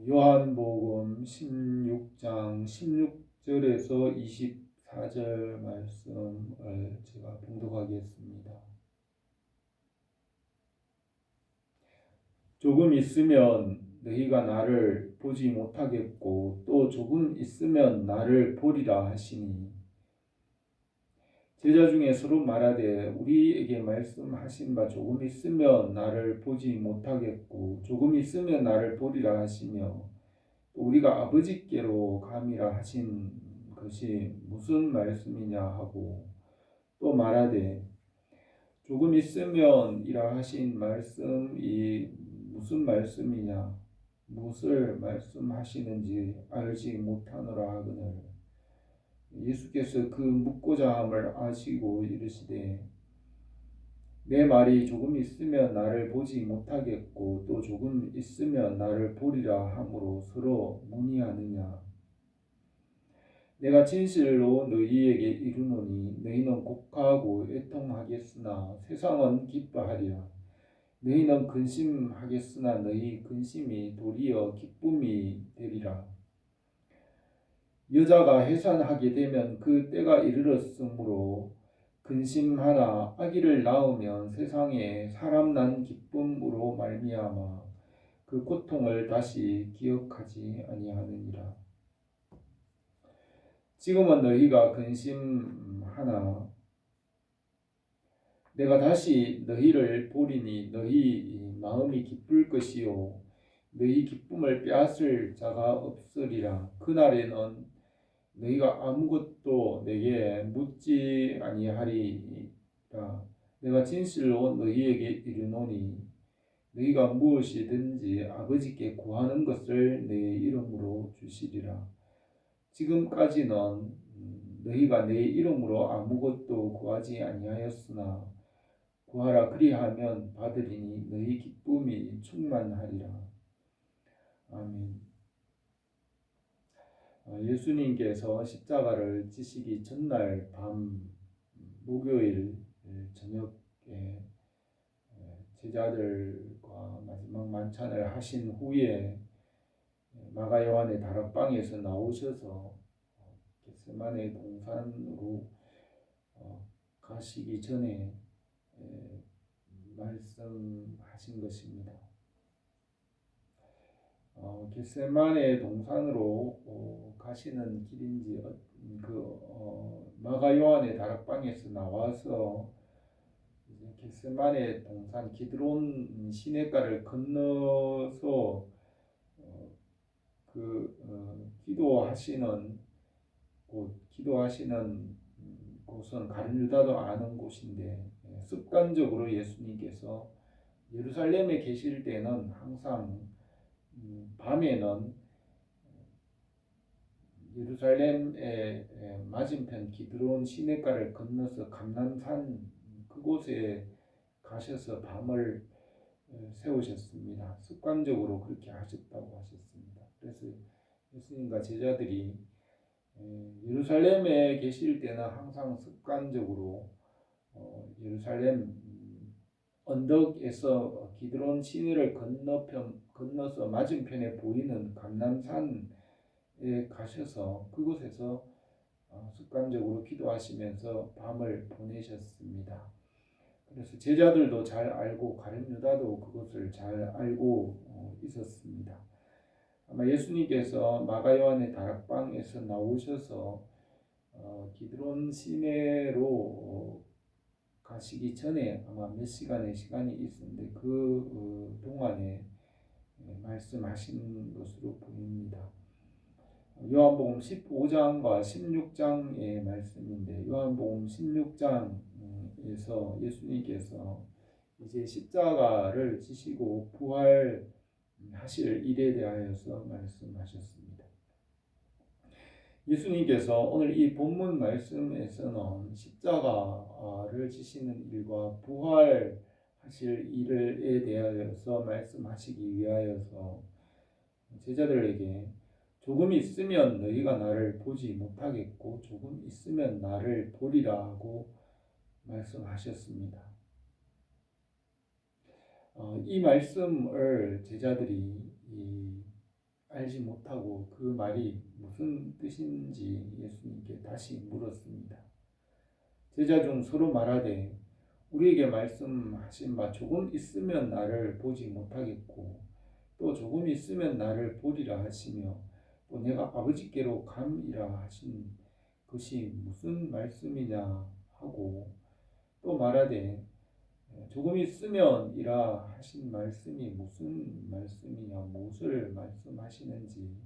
요한복음 16장 16절에서 24절 말씀을 제가 봉독하겠습니다. 조금 있으면 너희가 나를 보지 못하겠고 또 조금 있으면 나를 보리라 하시니, 제자 중에 서로 말하되 우리에게 말씀하신 바 조금 있으면 나를 보지 못하겠고 조금 있으면 나를 보리라 하시며 또 우리가 아버지께로 감이라 하신 것이 무슨 말씀이냐 하고, 또 말하되 조금 있으면이라 하신 말씀이 무슨 말씀이냐, 무엇을 말씀하시는지 알지 못하노라 하거늘, 예수께서 그 묻고자 함을 아시고 이르시되 내 말이 조금 있으면 나를 보지 못하겠고 또 조금 있으면 나를 보리라 함으로 서로 문의하느냐. 내가 진실로 너희에게 이르노니 너희는 곡하고 애통하겠으나 세상은 기뻐하리라. 너희는 근심하겠으나 너희 근심이 도리어 기쁨이 되리라. 여자가 해산하게 되면 그 때가 이르렀으므로 근심하나 아기를 낳으면 세상에 사람 난 기쁨으로 말미암아 그 고통을 다시 기억하지 아니하느니라. 지금은 너희가 근심하나 내가 다시 너희를 보리니 너희 마음이 기쁠 것이요 너희 기쁨을 빼앗을 자가 없으리라. 그날에는 너희가 아무것도 내게 묻지 아니하리라. 내가 진실로 너희에게 이르노니 너희가 무엇이든지 아버지께 구하는 것을 내 이름으로 주시리라. 지금까지는 너희가 내 이름으로 아무것도 구하지 아니하였으나 구하라 그리하면 받으리니 너희 기쁨이 충만하리라. 아멘. 예수님께서 십자가를 지시기 전날 밤 목요일 저녁에 제자들과 마지막 만찬을 하신 후에 마가 요한의 다락방에서 나오셔서 겟세마네 동산으로 가시기 전에 말씀하신 것입니다. 겟세마네 동산으로 가시는 길인지 마가 요한의 다락방에서 나와서 겟세마네 동산 기드론 시냇가를 건너서 기도하시는 곳은 가룟 유다도 아는 곳인데, 습관적으로 예수님께서 예루살렘에 계실 때는 항상 밤에는 예루살렘의 맞은편 기드론 시냇가를 건너서 감람산 그곳에 가셔서 밤을 세우셨습니다. 습관적으로 그렇게 하셨다고 하셨습니다. 그래서 예수님과 제자들이 예루살렘에 계실 때는 항상 습관적으로 예루살렘 언덕에서 기드론 시내를 건너서 맞은편에 보이는 감람산에 가셔서 그곳에서 습관적으로 기도하시면서 밤을 보내셨습니다. 그래서 제자들도 잘 알고 가룟 유다도 그것을 잘 알고 있었습니다. 아마 예수님께서 마가 요한의 다락방에서 나오셔서 기드론 시내로 가시기 전에 아마 몇 시간의 시간이 있었는데 그 동안에 말씀하신 것으로 보입니다. 요한복음 15장과 16장의 말씀인데, 요한복음 16장에서 예수님께서 이제 십자가를 지시고 부활하실 일에 대하여서 말씀하셨습니다. 예수님께서 오늘 이 본문 말씀에서는 십자가를 지시는 일과 부활하실 일에 대하여서 말씀하시기 위하여서 제자들에게 조금 있으면 너희가 나를 보지 못하겠고 조금 있으면 나를 보리라 하고 말씀하셨습니다. 이 말씀을 제자들이 알지 못하고 그 말이 무슨 뜻인지 예수님께 다시 물었습니다. 제자 중 서로 말하되 우리에게 말씀하신 바 조금 있으면 나를 보지 못하겠고 또 조금 있으면 나를 보리라 하시며 또 내가 아버지께로 감이라 하신 것이 무슨 말씀이냐 하고 또 말하되 조금 있으면이라 하신 말씀이 무슨 말씀이냐 무엇을 말씀하시는지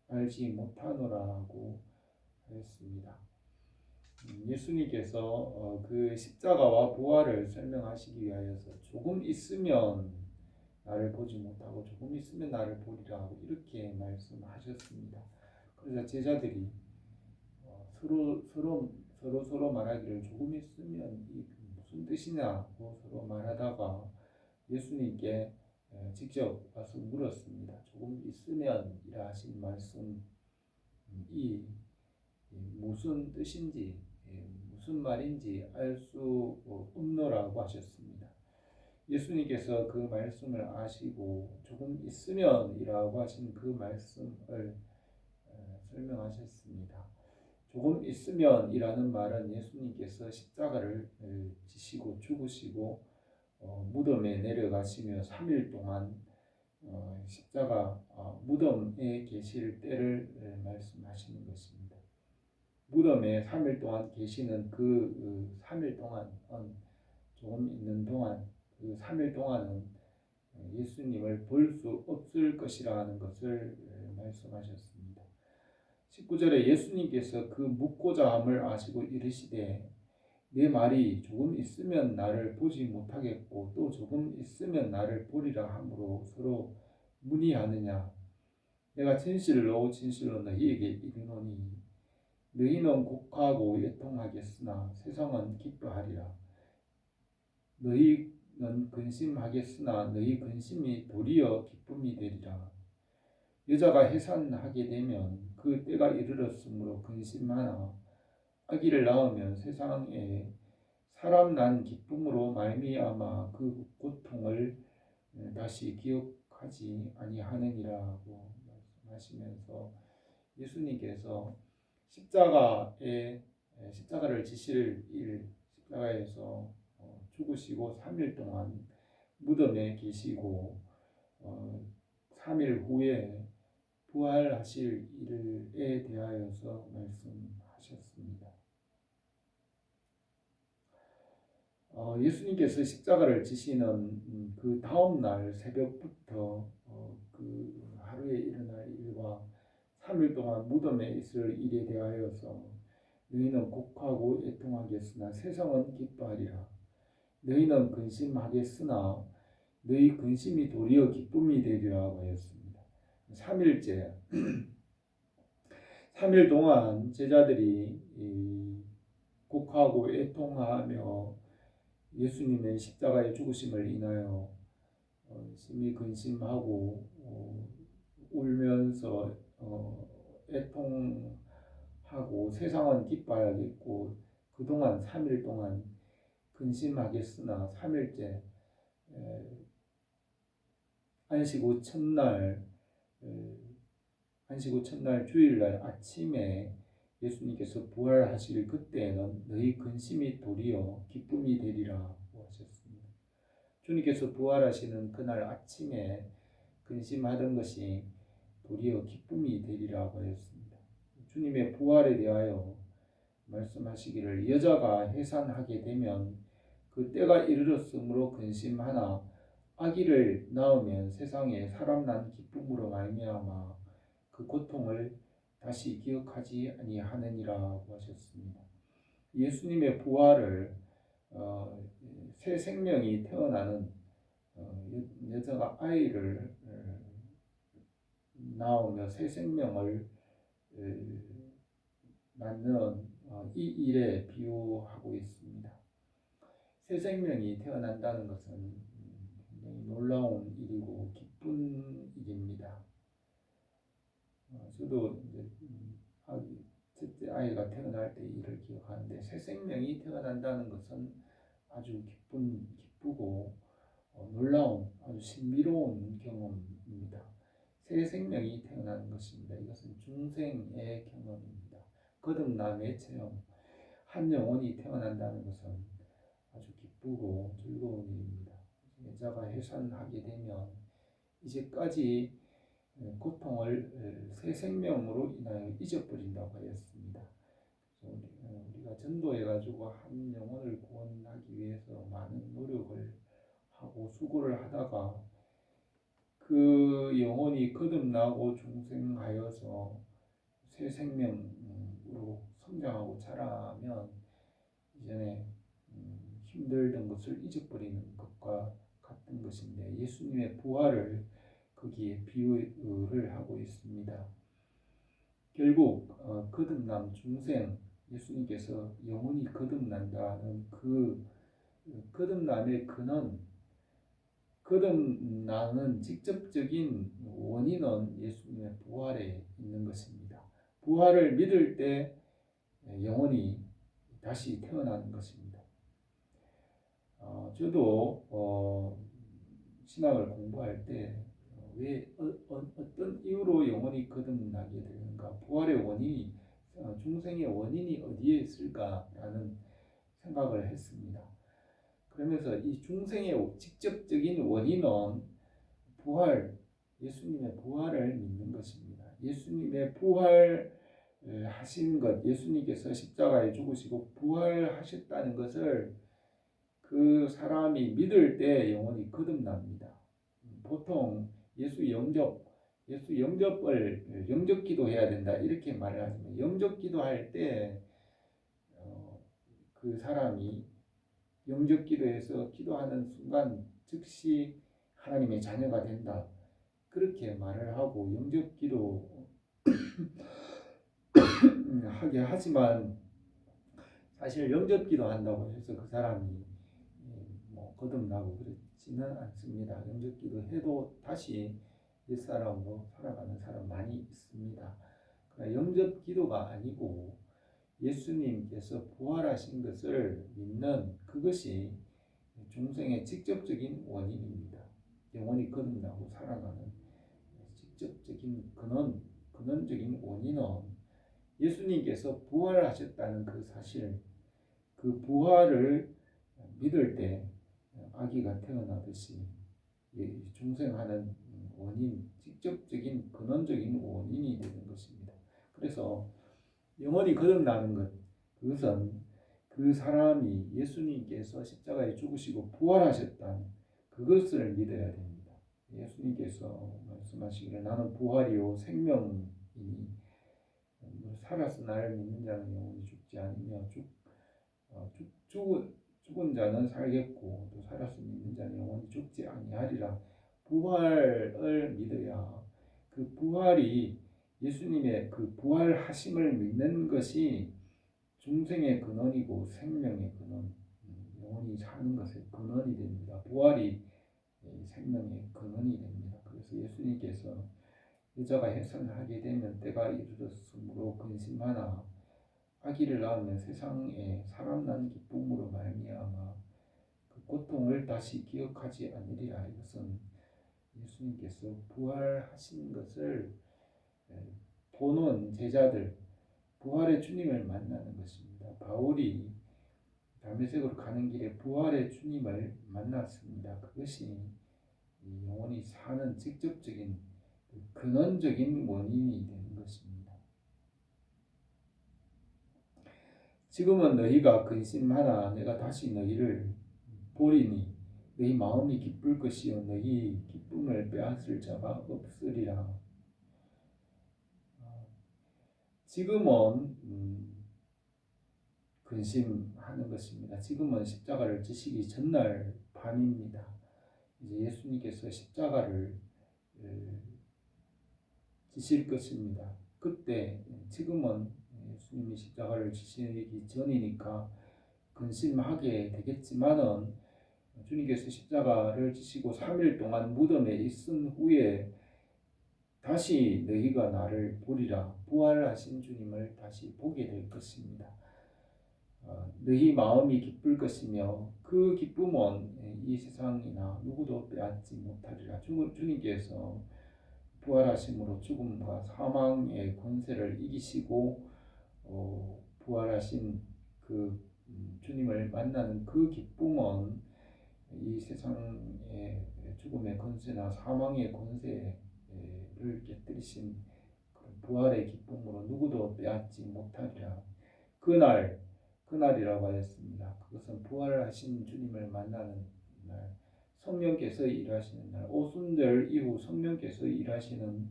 알지 못하노라고 하였습니다. 예수님께서 그 십자가와 부활을 설명하시기 위하여서 조금 있으면 나를 보지 못하고 조금 있으면 나를 보리라 하고 이렇게 말씀하셨습니다. 그래서 제자들이 서로 말하기를 조금 있으면 이 무슨 뜻이냐고 서로 말하다가 예수님께 직접 와서 물었습니다. 조금 있으면이라 하신 말씀이 무슨 뜻인지 무슨 말인지 알 수 없노라고 하셨습니다. 예수님께서 그 말씀을 아시고 조금 있으면이라고 하신 그 말씀을 설명하셨습니다. 조금 있으면이라는 말은 예수님께서 십자가를 지시고 죽으시고 무덤에 내려가시며 3일 동안 십자가 무덤에 계실 때를 말씀하시는 것입니다. 무덤에 3일 동안 계시는 그 3일 동안 조금 있는 동안 그 3일 동안은 예수님을 볼 수 없을 것이라는 것을 말씀하셨습니다. 19절에 예수님께서 그 묻고자 함을 아시고 이르시되 내 말이 조금 있으면 나를 보지 못하겠고 또 조금 있으면 나를 보리라 함으로 서로 문의하느냐. 내가 진실로 너희에게 이르노니 너희는 곡하고 애통하겠으나 세상은 기뻐하리라. 너희는 근심하겠으나 너희 근심이 도리어 기쁨이 되리라. 여자가 해산하게 되면 그 때가 이르렀으므로 근심하나 아기를 낳으면 세상에 사람 난 기쁨으로 말미암아 그 고통을 다시 기억하지 아니하느니라고 말씀하시면서 예수님께서 십자가를 지실 십자가에서 죽으시고 3일 동안 무덤에 계시고 3일 후에 부활하실 일에 대하여서 말씀하셨습니다. 예수님께서 십자가를 지시는 그 다음 날 새벽부터 그 하루에 일어날 일과 3일 동안 무덤에 있을 일에 대하여서 너희는 곡하고 애통하겠으나 세상은 기뻐하리라. 너희는 근심하겠으나 너희 근심이 도리어 기쁨이 되리라고 하였습니다. 3일째 3일 동안 제자들이 곡하고 애통하며 예수님의 십자가의 죽으심을 인하여 심히 근심하고 울면서 애통하고 세상은 기뻐하겠고 그동안 3일 동안 근심하겠으나 3일째 안식 후 첫날 주일날 아침에 예수님께서 부활하실 그때에는 너희 근심이 도리어 기쁨이 되리라고 하셨습니다. 주님께서 부활하시는 그날 아침에 근심하던 것이 도리어 기쁨이 되리라고 하였습니다. 주님의 부활에 대하여 말씀하시기를 여자가 해산하게 되면 그 때가 이르렀으므로 근심하나 아기를 낳으면 세상에 사람 난 기쁨으로 말미암아 그 고통을 다시 기억하지 아니하느니라고 하셨습니다. 예수님의 부활을 새 생명이 태어나는 여자가 아이를 낳으며 새 생명을 낳는 이 일에 비유하고 있습니다. 새 생명이 태어난다는 것은 굉장히 놀라운 일이고 기쁜 일입니다. 저도 이제 첫째 아이가 태어날 때 일을 기억하는데 새 생명이 태어난다는 것은 아주 기쁘고 놀라운 아주 신비로운 경험입니다. 새 생명이 태어나는 것입니다. 이것은 중생의 경험입니다. 거듭남의 체험. 한 영혼이 태어난다는 것은 아주 기쁘고 즐거운 일입니다. 여자가 해산하게 되면 이제까지 고통을 새 생명으로 인하여 잊어버린다고 하였습니다. 우리가 전도해가지고 한 영혼을 구원하기 위해서 많은 노력을 하고 수고를 하다가 그 영혼이 거듭나고 중생하여서 새 생명으로 성장하고 자라면 이전에 힘들던 것을 잊어버리는 것과 같은 것인데 예수님의 부활을 거기에 비유를 하고 있습니다. 결국 거듭남 중생 예수님께서 영혼이 거듭난다는 그 거듭남의 근원 거듭나는 직접적인 원인은 예수님의 부활에 있는 것입니다. 부활을 믿을 때 영혼이 다시 태어나는 것입니다. 저도 신학을 공부할 때 왜 어떤 이유로 영혼이 거듭나게 되는가, 부활의 원인이 중생의 원인이 어디에 있을까라는 생각을 했습니다. 그러면서 이 중생의 직접적인 원인은 부활, 예수님의 부활을 믿는 것입니다. 예수님의 부활 하신 것, 예수님께서 십자가에 죽으시고 부활하셨다는 것을 그 사람이 믿을 때 영혼이 거듭납니다. 보통 예수 영접을 영접 기도해야 된다 이렇게 말을 하지만 영접 기도할 때 그 사람이 영접 기도해서 기도하는 순간 즉시 하나님의 자녀가 된다 그렇게 말을 하고 영접 기도 하게 하지만 사실 영접 기도한다고 해서 그 사람이 거듭나고 그렇지는 않습니다. 영접 기도해도 다시 옛사람으로 살아가는 사람 많이 있습니다. 그러나 영접 기도가 아니고 예수님께서 부활하신 것을 믿는 그것이 중생의 직접적인 원인입니다. 영혼이 거듭나고 살아가는 직접적인 근원적인 원인은 예수님께서 부활하셨다는 그 사실, 그 부활을 믿을 때 아기가 태어나듯이 중생하는 원인, 직접적인 근원적인 원인이 되는 것입니다. 그래서 영혼이 거듭나는 것, 그것은 그 사람이 예수님께서 십자가에 죽으시고 부활하셨다는 그것을 믿어야 됩니다. 예수님께서 말씀하시기를 나는 부활이요 생명이니 살아서 나를 믿는 자는 영원히 죽지 않으며 죽은 자는 살겠고 또 살아서 믿는 자는 영원히 죽지 아니하리라. 부활을 믿어야 그 부활이 예수님의 그 부활하심을 믿는 것이 중생의 근원이고 생명의 근원, 영원히 사는 것의 근원이 됩니다. 부활이 생명의 근원이 됩니다. 그래서 예수님께서 여자가 해산을 하게 되면 때가 이르렀으므로 근심하나 아기를 낳으면 세상에 사람 난 기쁨으로 말미암아 그 고통을 다시 기억하지 않으리라. 이것은 예수님께서 부활하신 것을 보는 제자들, 부활의 주님을 만나는 것입니다. 바울이 다메섹으로 가는 길에 부활의 주님을 만났습니다. 그것이 영혼이 사는 직접적인 근원적인 원인이 되는 것입니다. 지금은 너희가 근심하나 내가 다시 너희를 보리니 너희 마음이 기쁠 것이요 너희 기쁨을 빼앗을 자가 없으리라. 지금은 근심하는 것입니다. 지금은 십자가를 지시기 전날 밤입니다. 이제 예수님께서 십자가를 지실 것입니다. 그때 지금은 예수님이 십자가를 지시기 전이니까 근심하게 되겠지만은 주님께서 십자가를 지시고 3일 동안 무덤에 있은 후에 다시 너희가 나를 보리라. 부활하신 주님을 다시 보게 될 것입니다. 너희 마음이 기쁠 것이며 그 기쁨은 이 세상이나 누구도 빼앗지 못하리라. 주님께서 부활하심으로 죽음과 사망의 권세를 이기시고 부활하신 그 주님을 만나는 그 기쁨은 이 세상의 죽음의 권세나 사망의 권세를 깨뜨리신 부활의 기쁨으로 누구도 빼앗지 못하리라. 그날이라고 하였습니다. 그것은 부활하신 주님을 만나는 날, 성령께서 일하시는 날, 오순절 이후 성령께서 일하시는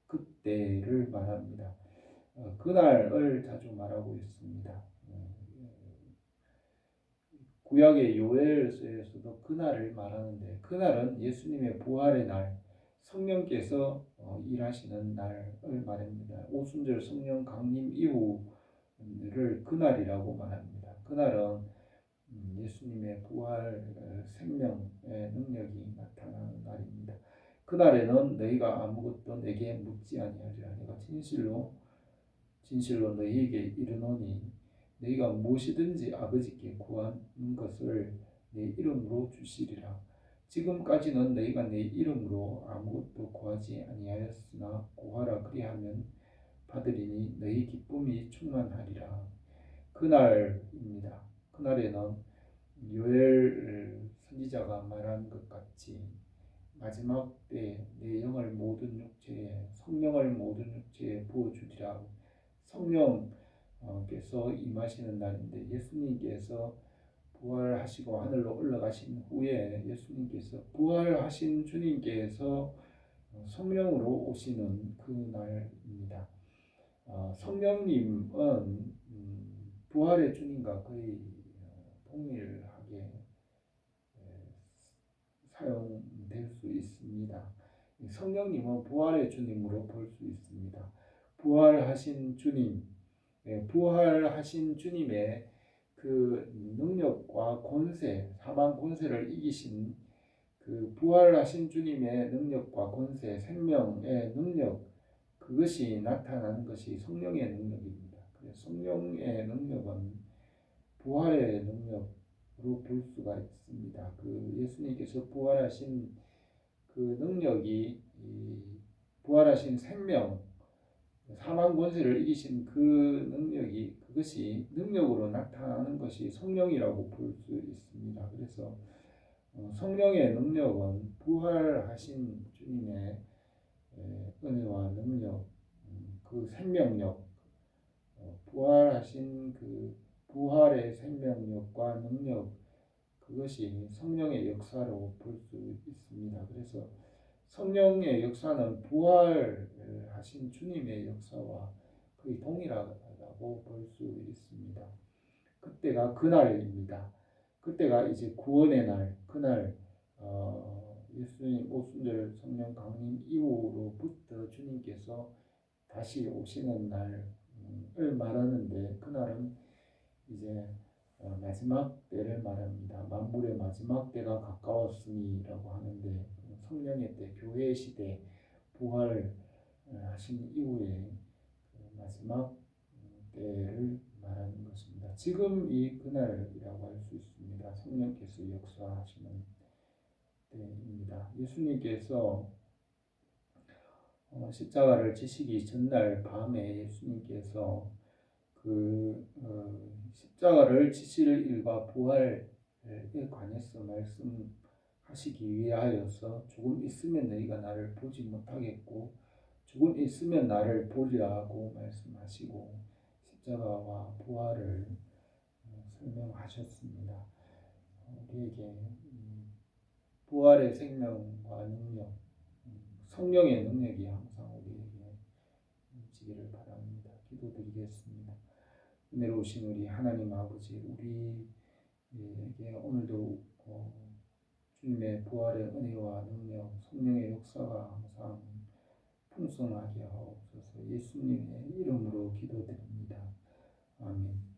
그때를 말합니다. 그날을 자주 말하고 있습니다. 구약의 요엘서에서도 그날을 말하는데 그날은 예수님의 부활의 날, 성령께서 일하시는 날을 말합니다. 오순절 성령 강림 이후를 그날이라고 말합니다. 그날은 예수님의 부활 생명의 능력이 나타나는 날입니다. 그날에는 너희가 아무것도 내게 묻지 아니하리라. 내가 진실로 너희에게 이르노니 너희가 무엇이든지 아버지께 구하는 것을 내 이름으로 주시리라. 지금까지는 너희가 내 이름으로 아무것도 구하지 아니하였으나 구하라 그리하면 받으리니 너희 기쁨이 충만하리라. 그날입니다. 그날에는 요엘 선지자가 말한 것 같이 마지막 때 내 영을 모든 육체에 성령을 모든 육체에 부어주리라. 성령께서 임하시는 날인데 예수님께서 부활하시고 하늘로 올라가신 후에 예수님께서 부활하신 주님께서 성령으로 오시는 그 날입니다. 성령님은 부활의 주님과 거의 동일하게 사용될 수 있습니다. 성령님은 부활의 주님으로 볼 수 있습니다. 부활하신 주님의 그 능력과 권세, 사망 권세를 이기신 그 부활하신 주님의 능력과 권세, 생명의 능력, 그것이 나타나는 것이 성령의 능력입니다. 성령의 능력은 부활의 능력으로 볼 수가 있습니다. 그 예수님께서 부활하신 그 능력이 부활하신 생명, 사망 권세를 이기신 그 능력이 그것이 능력으로 나타나는 것이 성령이라고 볼 수 있습니다. 그래서 성령의 능력은 부활하신 주님의 은혜와 능력, 그 생명력, 부활하신 그 부활의 생명력과 능력, 그것이 성령의 역사로 볼 수 있습니다. 그래서 성령의 역사는 부활하신 주님의 역사와 거의 동일하다고 볼 수 있습니다. 그때가 그날입니다. 그때가 이제 구원의 날, 그날 예수님 오순절 성령 강림 이후로부터 주님께서 다시 오시는 날을 말하는데 그날은 이제 마지막 때를 말합니다. 만물의 마지막 때가 가까웠으니라고 하는데 성령의 때, 교회 시대 부활하신 이후에 마지막 때를 말하는 것입니다. 지금 이 그날이라고 할 수 있습니다. 성령께서 역사하시는 때입니다. 예수님께서 십자가를 지시기 전날 밤에 예수님께서 십자가를 지실 일과 부활에 관해서 말씀하시기 위하여서 조금 있으면 너희가 나를 보지 못하겠고 조금 있으면 나를 보리라고 말씀하시고 십자가와 부활을 설명하셨습니다. 우리에게 부활의 생명과 능력, 성령의 능력이 항상 우리에게 있기를 바랍니다. 기도드리겠습니다. 은혜로우신 우리 하나님 아버지, 우리에게 오늘도 주님의 부활의 은혜와 능력, 성령의 역사가 항상 풍성하게 하옵소서. 예수님의 이름으로 기도드립니다. 아멘.